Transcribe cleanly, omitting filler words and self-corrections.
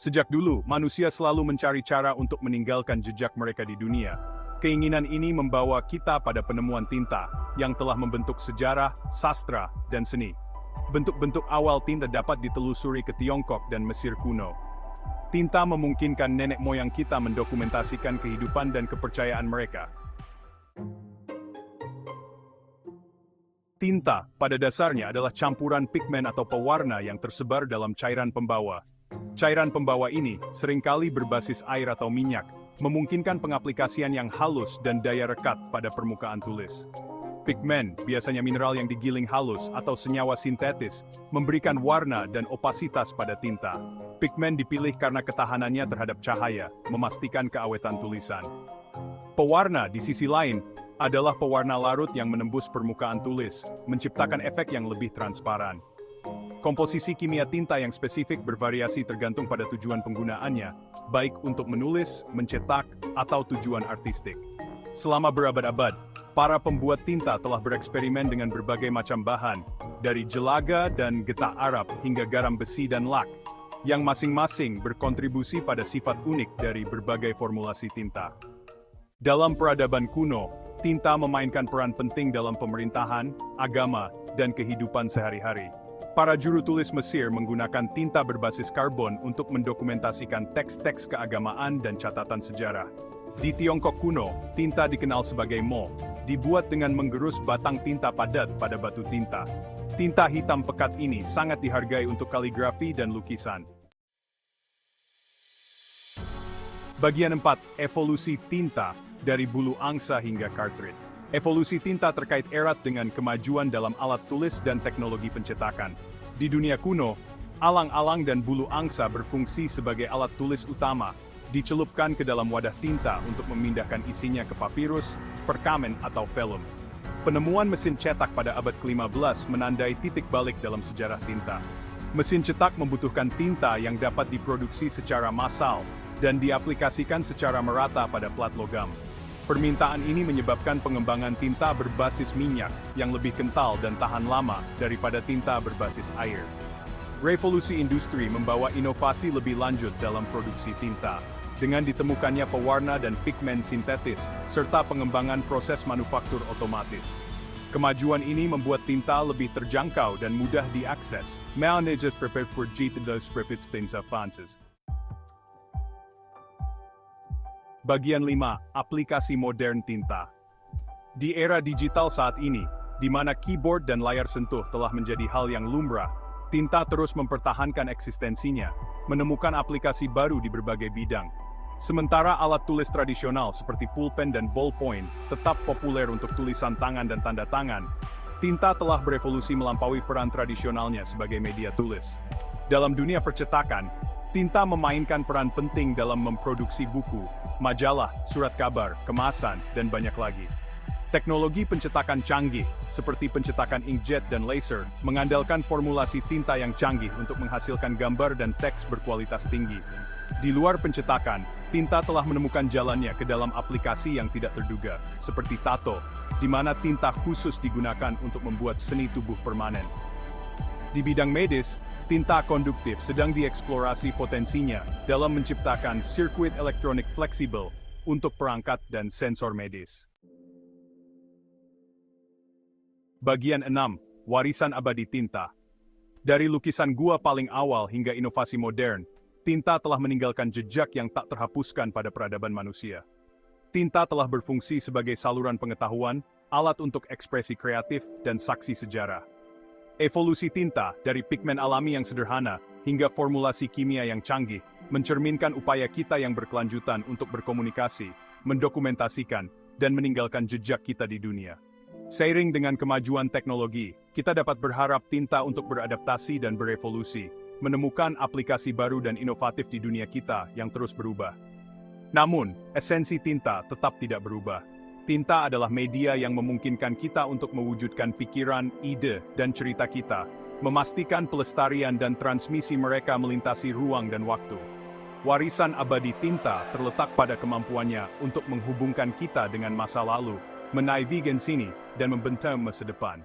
Sejak dulu, manusia selalu mencari cara untuk meninggalkan jejak mereka di dunia. Keinginan ini membawa kita pada penemuan tinta, yang telah membentuk sejarah, sastra, dan seni. Bentuk-bentuk awal tinta dapat ditelusuri ke Tiongkok dan Mesir kuno. Tinta memungkinkan nenek moyang kita mendokumentasikan kehidupan dan kepercayaan mereka. Tinta, pada dasarnya adalah campuran pigmen atau pewarna yang tersebar dalam cairan pembawa. Cairan pembawa ini seringkali berbasis air atau minyak, memungkinkan pengaplikasian yang halus dan daya rekat pada permukaan tulis. Pigmen, biasanya mineral yang digiling halus atau senyawa sintetis, memberikan warna dan opasitas pada tinta. Pigmen dipilih karena ketahanannya terhadap cahaya, memastikan keawetan tulisan. Pewarna, di sisi lain, adalah pewarna larut yang menembus permukaan tulis, menciptakan efek yang lebih transparan. Komposisi kimia tinta yang spesifik bervariasi tergantung pada tujuan penggunaannya, baik untuk menulis, mencetak, atau tujuan artistik. Selama berabad-abad, para pembuat tinta telah bereksperimen dengan berbagai macam bahan, dari jelaga dan getah Arab hingga garam besi dan lak, yang masing-masing berkontribusi pada sifat unik dari berbagai formulasi tinta. Dalam peradaban kuno, tinta memainkan peran penting dalam pemerintahan, agama, dan kehidupan sehari-hari. Para juru tulis Mesir menggunakan tinta berbasis karbon untuk mendokumentasikan teks-teks keagamaan dan catatan sejarah. Di Tiongkok kuno, tinta dikenal sebagai mo, dibuat dengan menggerus batang tinta padat pada batu tinta. Tinta hitam pekat ini sangat dihargai untuk kaligrafi dan lukisan. Bagian 4. Evolusi tinta, dari bulu angsa hingga cartridge. Evolusi tinta terkait erat dengan kemajuan dalam alat tulis dan teknologi pencetakan. Di dunia kuno, alang-alang dan bulu angsa berfungsi sebagai alat tulis utama, dicelupkan ke dalam wadah tinta untuk memindahkan isinya ke papirus, perkamen, atau velum. Penemuan mesin cetak pada abad ke-15 menandai titik balik dalam sejarah tinta. Mesin cetak membutuhkan tinta yang dapat diproduksi secara massal dan diaplikasikan secara merata pada plat logam. Permintaan ini menyebabkan pengembangan tinta berbasis minyak yang lebih kental dan tahan lama daripada tinta berbasis air. Revolusi industri membawa inovasi lebih lanjut dalam produksi tinta, dengan ditemukannya pewarna dan pigmen sintetis, serta pengembangan proses manufaktur otomatis. Kemajuan ini membuat tinta lebih terjangkau dan mudah diakses. Managers prepared for those things advances. Bagian 5. Aplikasi modern tinta. Di era digital saat ini, di mana keyboard dan layar sentuh telah menjadi hal yang lumrah, tinta terus mempertahankan eksistensinya, menemukan aplikasi baru di berbagai bidang. Sementara alat tulis tradisional seperti pulpen dan ballpoint tetap populer untuk tulisan tangan dan tanda tangan, tinta telah berevolusi melampaui peran tradisionalnya sebagai media tulis. Dalam dunia percetakan, tinta memainkan peran penting dalam memproduksi buku, majalah, surat kabar, kemasan, dan banyak lagi. Teknologi pencetakan canggih, seperti pencetakan inkjet dan laser, mengandalkan formulasi tinta yang canggih untuk menghasilkan gambar dan teks berkualitas tinggi. Di luar pencetakan, tinta telah menemukan jalannya ke dalam aplikasi yang tidak terduga, seperti tato, di mana tinta khusus digunakan untuk membuat seni tubuh permanen. Di bidang medis, tinta konduktif sedang dieksplorasi potensinya dalam menciptakan sirkuit elektronik fleksibel untuk perangkat dan sensor medis. Bagian 6. Warisan abadi tinta. Dari lukisan gua paling awal hingga inovasi modern, tinta telah meninggalkan jejak yang tak terhapuskan pada peradaban manusia. Tinta telah berfungsi sebagai saluran pengetahuan, alat untuk ekspresi kreatif, dan saksi sejarah. Evolusi tinta, dari pigmen alami yang sederhana, hingga formulasi kimia yang canggih, mencerminkan upaya kita yang berkelanjutan untuk berkomunikasi, mendokumentasikan, dan meninggalkan jejak kita di dunia. Seiring dengan kemajuan teknologi, kita dapat berharap tinta untuk beradaptasi dan berevolusi, menemukan aplikasi baru dan inovatif di dunia kita yang terus berubah. Namun, esensi tinta tetap tidak berubah. Tinta adalah media yang memungkinkan kita untuk mewujudkan pikiran, ide, dan cerita kita, memastikan pelestarian dan transmisi mereka melintasi ruang dan waktu. Warisan abadi tinta terletak pada kemampuannya untuk menghubungkan kita dengan masa lalu, menaivigasi sini, dan membentang masa depan.